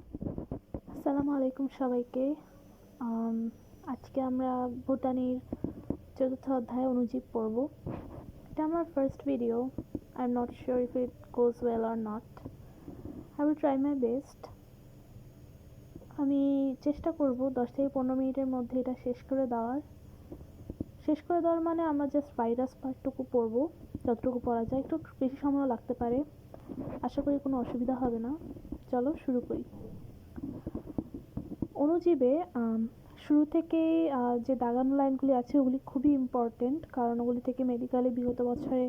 আসসালামু আলাইকুম সবাইকে। আম, আজকে আমরা ভুটানির চতুর্থ অধ্যায় অণুজীব পড়ব। এটা আমার first video. I am not sure if it goes well or not. I will try my best. আমি চেষ্টা করব 10 থেকে 15 মিনিটের মধ্যে এটা শেষ করে দেওয়ার মানে আমরা জাস্ট ভাইরাস পার্টটুকু পড়ব, যতটুকু পড়া যায়। একটু বেশি সময়ও লাগতে পারে, আশা করি কোনো অসুবিধা হবে না। চলো শুরু করি। অণুজীবে শুরু থেকেই যে দাগানো লাইনগুলি আছে ওগুলি খুবই ইম্পর্টেন্ট, কারণ ওগুলি থেকে মেডিকেলে বিগত বছরে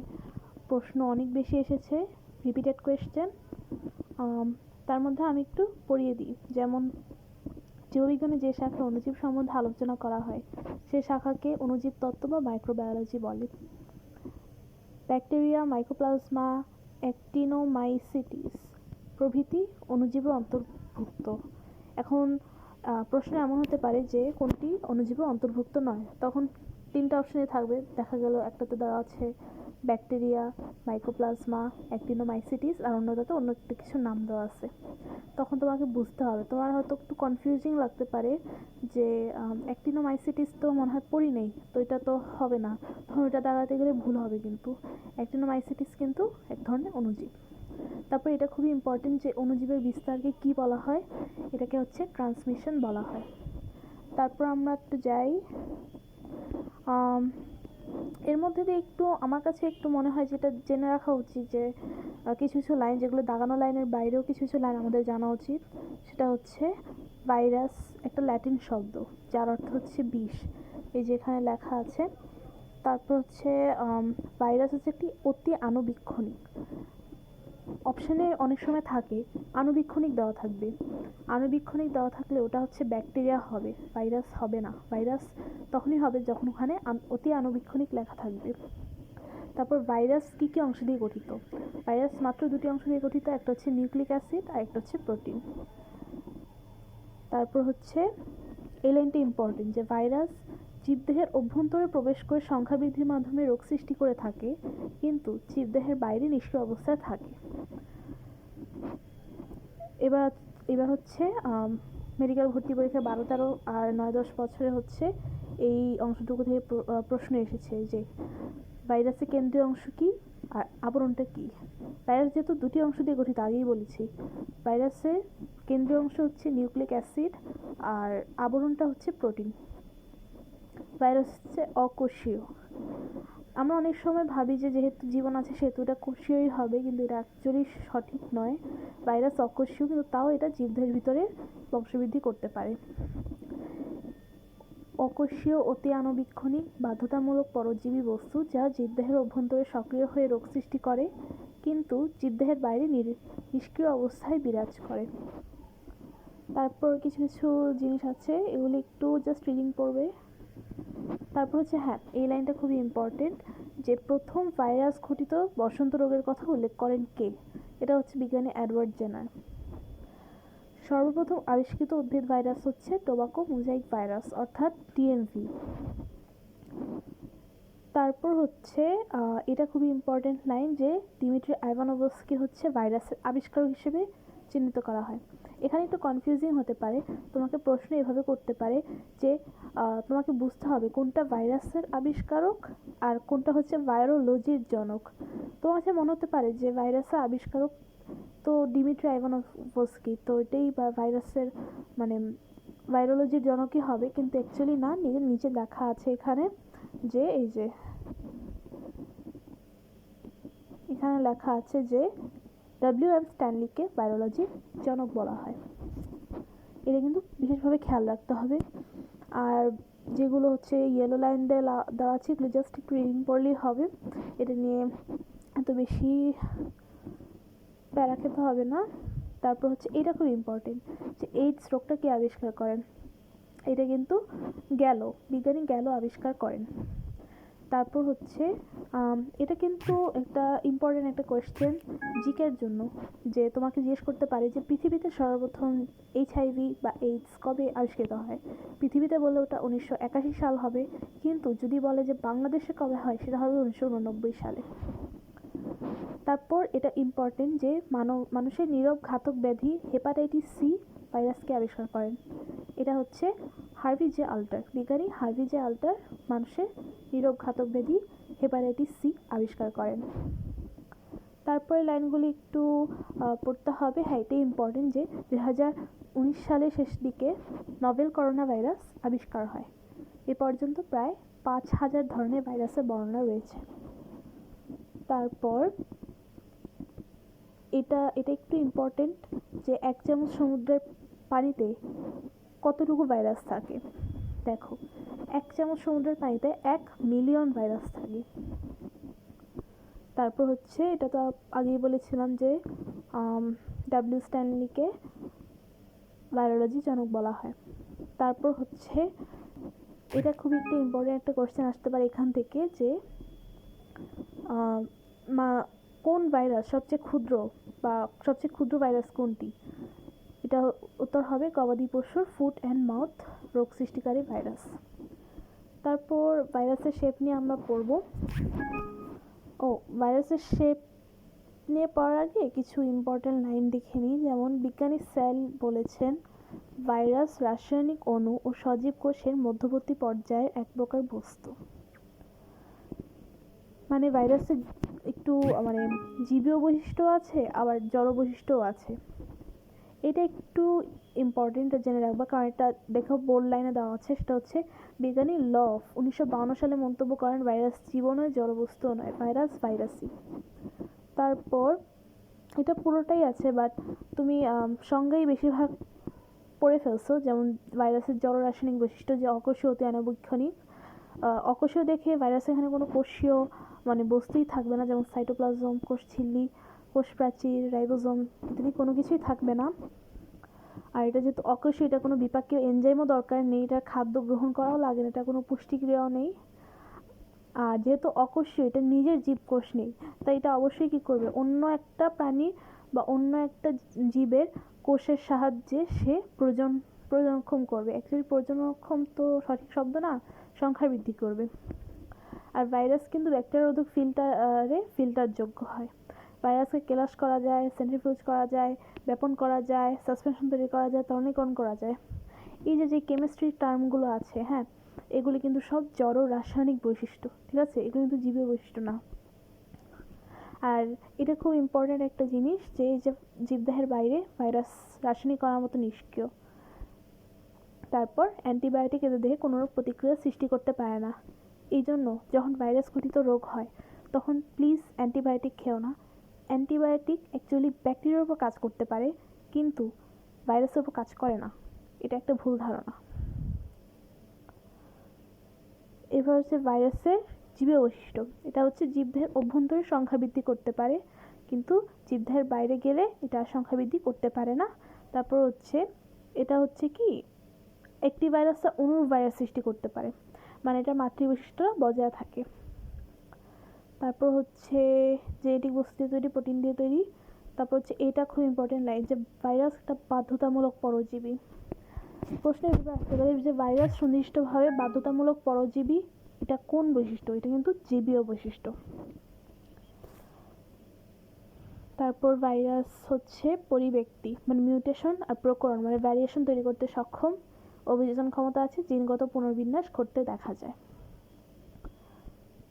প্রশ্ন অনেক বেশি এসেছে, রিপিটেড কোয়েশ্চেন। তার মধ্যে আমি একটু পড়িয়ে দিই। যেমন জীববিজ্ঞানে যে শাখায় অণুজীব সম্বন্ধে আলোচনা করা হয় সে শাখাকে অণুজীব তত্ত্ব বা মাইক্রোবায়োলজি বলে। ব্যাকটেরিয়া, মাইক্রোপ্লাজমা, অ্যাক্টিনোমাইসিটিস প্রভৃতি অণুজীবের অন্তর্ভুক্ত। এখন প্রশ্ন এমন হতে পারে যে কোনটি অণুজীবের অন্তর্ভুক্ত নয়, তখন তিনটা অপশনে থাকবে। দেখা গেল একটাতে দেওয়া আছে ব্যাকটেরিয়া, মাইক্রোপ্লাজমা, অ্যাক্টিনোমাইসিটিস, আর অন্যটাতে অন্য একটা কিছু নাম দেওয়া আছে। তখন তোমাকে বুঝতে হবে। তোমার হয়তো একটু কনফিউজিং লাগতে পারে যে অ্যাক্টিনোমাইসিটিস তো মনে হয় পড়ি নেই, তো এটা তো হবে না, তখন ওটা দাঁড়াতে গেলে ভুল হবে। কিন্তু অ্যাক্টিনোমাইসিটিস কিন্তু এক ধরনের অণুজীব। তারপর এটা খুবই ইম্পর্টেন্ট যে অণুজীবের বিস্তারকে কি বলা হয়, এটাকে হচ্ছে ট্রান্সমিশন বলা হয়। তারপর আমরা একটু যাই, এর মধ্যে দিয়ে একটু আমার কাছে একটু মনে হয় যেটা জেনে রাখা উচিত যে কিছু কিছু লাইন, যেগুলো দাগানো লাইনের বাইরেও কিছু কিছু লাইন আমাদের জানা উচিত। সেটা হচ্ছে ভাইরাস একটা ল্যাটিন শব্দ, যার অর্থ হচ্ছে বিষ, এই যে এখানে লেখা আছে। তারপর হচ্ছে ভাইরাস হচ্ছে একটি অতি আণুবীক্ষণিক। অপশানে অনেক সময় থাকে আণুবীক্ষণিক দেওয়া থাকবে, আণুবীক্ষণিক দেওয়া থাকলে ওটা হচ্ছে ব্যাকটেরিয়া হবে, ভাইরাস হবে না। ভাইরাস তখনই হবে যখন ওখানে অতি আণুবীক্ষণিক লেখা থাকবে। তারপর ভাইরাস কী কী অংশ দিয়ে গঠিত? ভাইরাস মাত্র দুটি অংশ দিয়ে গঠিত, একটা হচ্ছে নিউক্লিক অ্যাসিড আর একটা হচ্ছে প্রোটিন। তারপর হচ্ছে এই লাইনটা ইম্পর্টেন্ট যে ভাইরাস জীবদেহের অভ্যন্তরে প্রবেশ করে সংখ্যা বৃদ্ধির মাধ্যমে রোগ সৃষ্টি করে থাকে, কিন্তু জীবদেহের বাইরে নিষ্ক্রিয় অবস্থায় থাকে। এবার এবার হচ্ছে মেডিকেল ভর্তি পরীক্ষা 12, 13 আর 9, 10 বছরে হচ্ছে এই অংশটুকু থেকে প্রশ্ন এসেছে যে ভাইরাসের কেন্দ্রীয় অংশ কী আর আবরণটা কী। ভাইরাস যেহেতু দুটি অংশ দিয়ে গঠিত, আগেই বলেছি, ভাইরাসের কেন্দ্রীয় অংশ হচ্ছে নিউক্লিক অ্যাসিড আর আবরণটা হচ্ছে প্রোটিন। ভাইরাস হচ্ছে অকোষীয়। আমরা অনেক সময় ভাবি যে যেহেতু জীবন আছে সেহেতু এটা কোষীয়ই হবে, কিন্তু এটা অ্যাকচুয়ালি সঠিক নয়। ভাইরাস অকোষীয়, কিন্তু তাও এটা জীবদেহের ভিতরে বংশবৃদ্ধি করতে পারে। অকোষীয় অতি আণুবীক্ষণিক বাধ্যতামূলক পরজীবী বস্তু যা জীবদেহের অভ্যন্তরে সক্রিয় হয়ে রোগ সৃষ্টি করে, কিন্তু জীবদেহের বাইরে নিষ্ক্রিয় অবস্থায় বিরাজ করে। তারপর কিছু কিছু জিনিস আছে, এগুলি একটু জাস্ট রিডিং পড়বে। তারপর হচ্ছে এই লাইনটা খুবই ইম্পর্টেন্ট যে প্রথম ভাইরাস ঘটিত বসন্ত রোগের কথা উল্লেখ করেন কে? এটা হচ্ছে বিজ্ঞানী এডওয়ার্ড জেনার। সর্বপ্রথম আবিষ্কৃত উদ্ভিদ ভাইরাস হচ্ছে টোবাকো মোজাইক ভাইরাস, অর্থাৎ টিএমভি। তারপর হচ্ছে এটা খুবই ইম্পর্টেন্ট লাইন যে দিমিত্রি আইভানোভস্কি হচ্ছে ভাইরাসের আবিষ্কারক হিসেবে চিহ্নিত করা হয়। এখানে একটু কনফিউজিং হতে পারে, তোমাকে প্রশ্ন এভাবে করতে পারে যে তোমাকে বুঝতে হবে কোনটা ভাইরাসের আবিষ্কারক আর কোনটা হচ্ছে ভাইরোলজির জনক। তোমার কাছে মনে হতে পারে যে ভাইরাসের আবিষ্কারক তো দিমিত্রি আইভানোভস্কি, তো এটাই ভাইরাসের মানে ভাইরোলজির জনকই হবে, কিন্তু অ্যাকচুয়ালি না। নিচে লেখা আছে এখানে যে এই যে এখানে লেখা আছে যে ডব্লিউ.এম. স্ট্যানলিকে ভাইরোলজির জনক বলা হয়। এটা কিন্তু বিশেষভাবে খেয়াল রাখতে হবে। আর যেগুলো হচ্ছে ইয়েলো লাইন দিয়ে দেওয়া আছে এগুলো জাস্ট একটু রিডিং পড়লেই হবে, এটা নিয়ে এত বেশি প্যারা খেতে হবে না। তারপর হচ্ছে এটা খুব ইম্পর্টেন্ট যে এইডস রোগটা কে আবিষ্কার করেন? এটা কিন্তু বিজ্ঞানী গ্যালো আবিষ্কার করেন। তারপর হচ্ছে এটা কিন্তু একটা ইম্পর্টেন্ট একটা কোয়েশ্চেন জিকের জন্য, যে তোমাকে জিজ্ঞেস করতে পারে যে পৃথিবীতে সর্বপ্রথম এইচআইভি বা এইডস কবে আবিষ্কৃত হয়? পৃথিবীতে বলে ওটা 1981 সাল হবে, কিন্তু যদি বলে যে বাংলাদেশে কবে হয় সেটা হবে 1989 সালে। তারপর এটা ইম্পর্টেন্ট যে মানুষের নীরব ঘাতক ব্যাধি হেপাটাইটিস সি ভাইরাসকে আবিষ্কার করেন? এটা হচ্ছে হার্ভি জে আল্টার। বিজ্ঞানী হার্ভি জে আল্টার মানুষের নিরোগঘাতক ব্যাধি হেপাটাইটিস সি আবিষ্কার করেন। তারপরে লাইনগুলি একটু পড়তে হবে। হ্যাঁ, এটাই ইম্পর্টেন্ট যে 2019 সালের শেষ দিকে নভেল করোনা ভাইরাস আবিষ্কার হয়। এ পর্যন্ত প্রায় 5000 ধরনের ভাইরাসের বর্ণনা রয়েছে। তারপর এটা একটু ইম্পর্টেন্ট যে 1 চামচ সমুদ্রের পানিতে কতটুকু ভাইরাস থাকে। দেখো, 1 চামচ সমুদ্রের পানিতে 1 মিলিয়ন ভাইরাস থাকে। তারপর হচ্ছে, এটা তো আগেই বলেছিলাম যে ডব্লিউ স্ট্যানলিকে ভাইরোলজি জনক বলা হয়। তারপর হচ্ছে, এটা খুবই একটা ইম্পর্টেন্ট একটা কোশ্চেন আসতে পারে এখান থেকে যে কোন ভাইরাস সবচেয়ে ক্ষুদ্র, বা সবচেয়ে ক্ষুদ্র ভাইরাস কোনটি? এটা উত্তর হবে গবাদি পশুর ফুট অ্যান্ড মাউথ রোগ সৃষ্টিকারী ভাইরাস। তারপর ভাইরাসের শেপ নিয়ে আমরা পড়ব। ভাইরাসের শেপ নিয়ে পড়ার আগে কিছু ইম্পর্টেন্ট লাইন দেখে নিই। যেমন বিজ্ঞানী সেল বলেছেন, ভাইরাস রাসায়নিক অণু ও সজীব কোষের মধ্যবর্তী পর্যায়ের এক প্রকার বস্তু। মানে ভাইরাসের একটু জীবীয় বৈশিষ্ট্য আছে, আবার জড় বৈশিষ্ট্যও আছে। এটা একটু ইম্পর্টেন্ট জেনে রাখবা, কারণ এটা দেখো বোর্ড লাইনে দেওয়া আছে। সেটা হচ্ছে বিজ্ঞানী লফ 1952 সালে মন্তব্য করেন, ভাইরাস জীব নয়, জড়বস্তু নয়, ভাইরাস ভাইরাসই। তারপর এটা পুরোটাই আছে, বাট তুমি সংজ্ঞাই বেশিরভাগ পড়ে ফেলছো। যেমন ভাইরাসের জড় রাসায়নিক বৈশিষ্ট্য যে অকোষীয়, অতি আণবিক্ষণিক। অকোষীয় দেখে ভাইরাস এখানে কোনো কোষীয় বস্তুই থাকবে না, যেমন সাইটোপ্লাজম, কোষ ঝিল্লি, কোষ প্রাচীর, রাইবোজোম ইত্যাদি কোনো কিছুই থাকবে না। আর এটা যেহেতু অকোষীয়, এটা কোনো বিপাকীয় এনজাইমও দরকার নেই, এটা খাদ্য গ্রহণ করাও লাগে না, এটা কোনো পুষ্টিক্রিয়াও নেই। আর যেহেতু অকোষীয়, এটা নিজের জীবকোষ নেই, তাই এটা অবশ্যই কী করবে, অন্য একটা প্রাণী বা অন্য একটা জীবের কোষের সাহায্যে সে প্রজননক্ষম করবে। অ্যাকচুয়ালি প্রজননক্ষম তো সঠিক শব্দ না, সংখ্যা বৃদ্ধি করবে। আর ভাইরাস কিন্তু ব্যাকটেরিয়ারোধক ফিল্টারযোগ্য হয়। ভাইরাসকে কেলাস করা যায়, সেন্ট্রিফিউজ করা যায়, ব্যাপন করা যায়, সাসপেনশন তৈরি করা যায়, তরলীকরণ করা যায়। এই যে কেমিস্ট্রির টার্মগুলো আছে, হ্যাঁ, এগুলি কিন্তু সব জড় রাসায়নিক বৈশিষ্ট্য, ঠিক আছে? এগুলো কিন্তু জীবীয় বৈশিষ্ট্য না। আর এটা খুব ইম্পর্টেন্ট একটা জিনিস যে জীবদেহের বাইরে ভাইরাস রাসায়নিক কণার মতো নিষ্ক্রিয়। তারপর অ্যান্টিবায়োটিক এদের দেহে কোনো প্রতিক্রিয়া সৃষ্টি করতে পারে না। এই জন্য যখন ভাইরাস ঘটিত রোগ হয়, তখন প্লিজ অ্যান্টিবায়োটিক খেও না। অ্যান্টিবায়োটিক অ্যাকচুয়ালি ব্যাকটেরিয়ার উপর কাজ করতে পারে, কিন্তু ভাইরাসের উপর কাজ করে না। এটা একটা ভুল ধারণা। এবার হচ্ছে ভাইরাসের জীবীয় বৈশিষ্ট্য। এটা হচ্ছে জীবদেহের অভ্যন্তরে সংখ্যা বৃদ্ধি করতে পারে, কিন্তু জীবদেহের বাইরে গেলে এটা সংখ্যা বৃদ্ধি করতে পারে না। তারপর হচ্ছে, এটা হচ্ছে কি, একটি ভাইরাস অনুরূপ ভাইরাস সৃষ্টি করতে পারে, মানে এটা মাতৃবৈশিষ্ট্য বজায় থাকে। তারপর হচ্ছে জেনেটিক বস্তু দিয়ে তৈরি, প্রোটিন দিয়ে তৈরি। তারপর হচ্ছে, এটা খুব ইম্পর্টেন্ট লাইন যে ভাইরাস একটা বাধ্যতামূলক পরজীবী। প্রশ্নে এভাবে আসতে পারে যে ভাইরাস সুনির্দিষ্টভাবে বাধ্যতামূলক পরজীবী, এটা কোন বৈশিষ্ট্য? এটা কিন্তু জীবীয় বৈশিষ্ট্য। তারপর ভাইরাস হচ্ছে পরিব্যক্তি, মিউটেশন আর প্রকরণ, ভ্যারিয়েশন তৈরি করতে সক্ষম, অভিযোজন ক্ষমতা আছে, জিনগত পুনর্বিন্যাস ঘটতে দেখা যায়।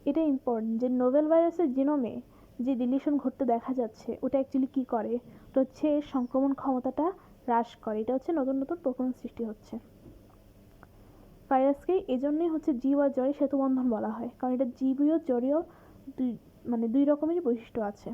এটা ইম্পর্টেন্ট যে নোভেল ভাইরাসের জিনোমে যে ডিলিশন ঘটতে দেখা যাচ্ছে, ওটা অ্যাকচুয়ালি কী করে? ওটা হচ্ছে সংক্রমণ ক্ষমতাটা হ্রাস করে। এটা হচ্ছে নতুন নতুন প্রকরণ সৃষ্টি হচ্ছে। ভাইরাসকে এজন্যই হচ্ছে জীব আর জড়ের সেতুবন্ধন বলা হয়, কারণ এটা জীবীয় জড়ীয় দুই রকমেরই বৈশিষ্ট্য আছে।